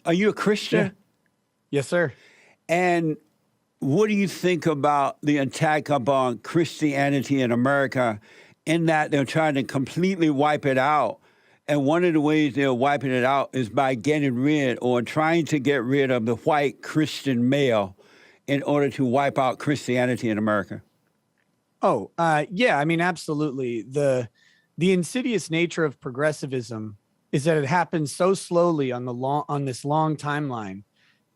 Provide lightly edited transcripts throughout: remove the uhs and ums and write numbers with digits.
Are you a Christian? Yeah. Yes, sir. And what do you think about the attack upon Christianity in America in that they're trying to completely wipe it out? And one of the ways they're wiping it out is by getting rid or trying to get rid of the white Christian male in order to wipe out Christianity in America. Oh, yeah. I mean, absolutely. The insidious nature of progressivism is that it happens so slowly on this long timeline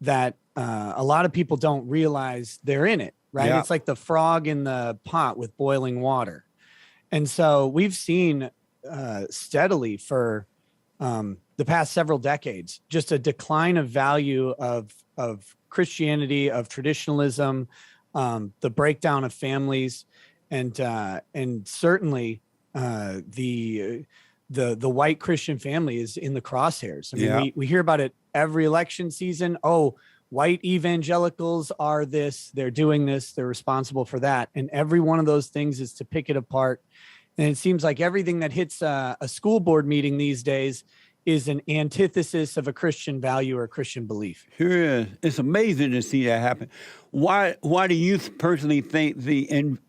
that a lot of people don't realize they're in it, right? Yeah. It's like the frog in the pot with boiling water. And so we've seen steadily for the past several decades just a decline of value of Christianity, of traditionalism, the breakdown of families, and certainly the white Christian family is in the crosshairs. I mean, we hear about it every election season. Oh, white evangelicals are this, they're doing this, they're responsible for that. And every one of those things is to pick it apart. And it seems like everything that hits a school board meeting these days is an antithesis of a Christian value or Christian belief. Sure is. It's amazing to see that happen. Why do you personally think the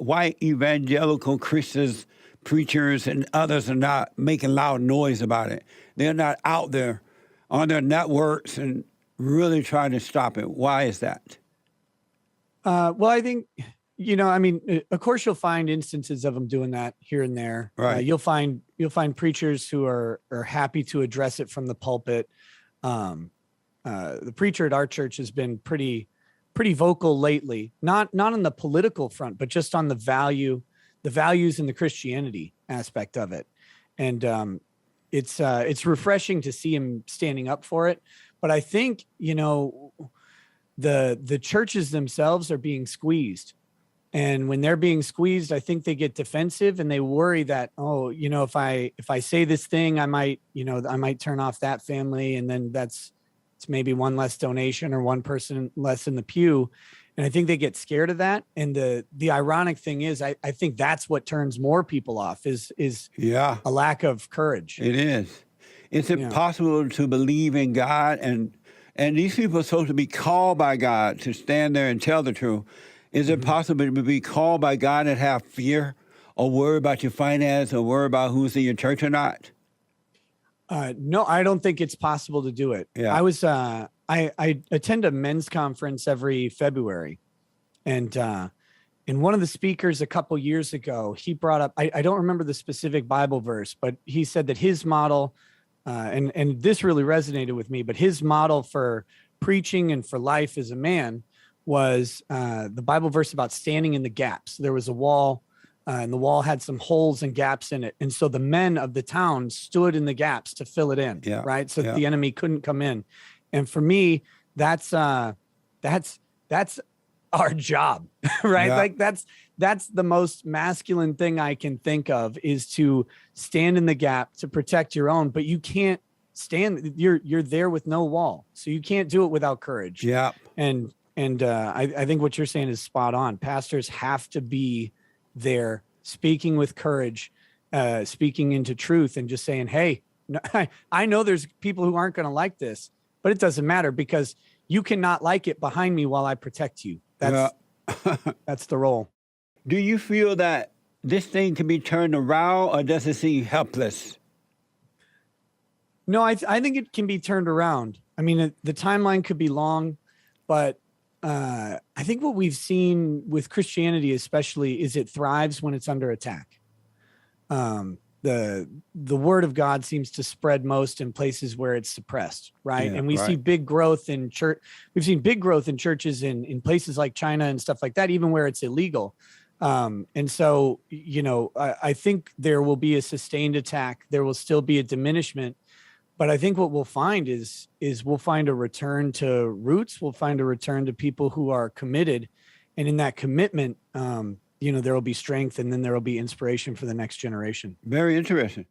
white evangelical Christians, preachers, and others are not making loud noise about it? They're not out there on their networks and really trying to stop it. Why is that? Well, I think, I mean, of course, you'll find instances of them doing that here and there. Right. You'll find preachers who are happy to address it from the pulpit. The preacher at our church has been pretty vocal lately, not on the political front, but just on the values and the Christianity aspect of it. And it's refreshing to see him standing up for it. But I think, the churches themselves are being squeezed. And when they're being squeezed, I think they get defensive and they worry that, if I say this thing, I might turn off that family. And then it's maybe one less donation or one person less in the pew. And I think they get scared of that. And the ironic thing is, I think that's what turns more people off is a lack of courage. It is. It's impossible to believe in God. And these people are supposed to be called by God to stand there and tell the truth. Is it possible to be called by God and have fear or worry about your finance or worry about who's in your church or not? No, I don't think it's possible to do it. Yeah. I was I attend a men's conference every February, and one of the speakers a couple years ago, he brought up, I don't remember the specific Bible verse, but he said that his model, and this really resonated with me, but his model for preaching and for life as a man was the Bible verse about standing in the gaps. There was a wall, and the wall had some holes and gaps in it. And so the men of the town stood in the gaps to fill it in, right? So that the enemy couldn't come in. And for me, that's our job, right? Yeah. Like that's the most masculine thing I can think of, is to stand in the gap to protect your own, but you can't stand, you're there with no wall. So you can't do it without courage. Yeah. And I think what you're saying is spot on. Pastors have to be there speaking with courage, speaking into truth, and just saying, hey, I know there's people who aren't going to like this, but it doesn't matter because you cannot like it behind me while I protect you. That's the role. Do you feel that this thing can be turned around, or does it seem helpless? No, I think it can be turned around. I mean, the timeline could be long, but I think what we've seen with Christianity especially is it thrives when it's under attack. The word of God seems to spread most in places where it's suppressed, right? Yeah, and we see big growth in church. We've seen big growth in churches in places like China and stuff like that, even where it's illegal. And so, I think there will be a sustained attack. There will still be a diminishment. But I think what we'll find is we'll find a return to roots. We'll find a return to people who are committed. And in that commitment, there will be strength, and then there will be inspiration for the next generation. Very interesting.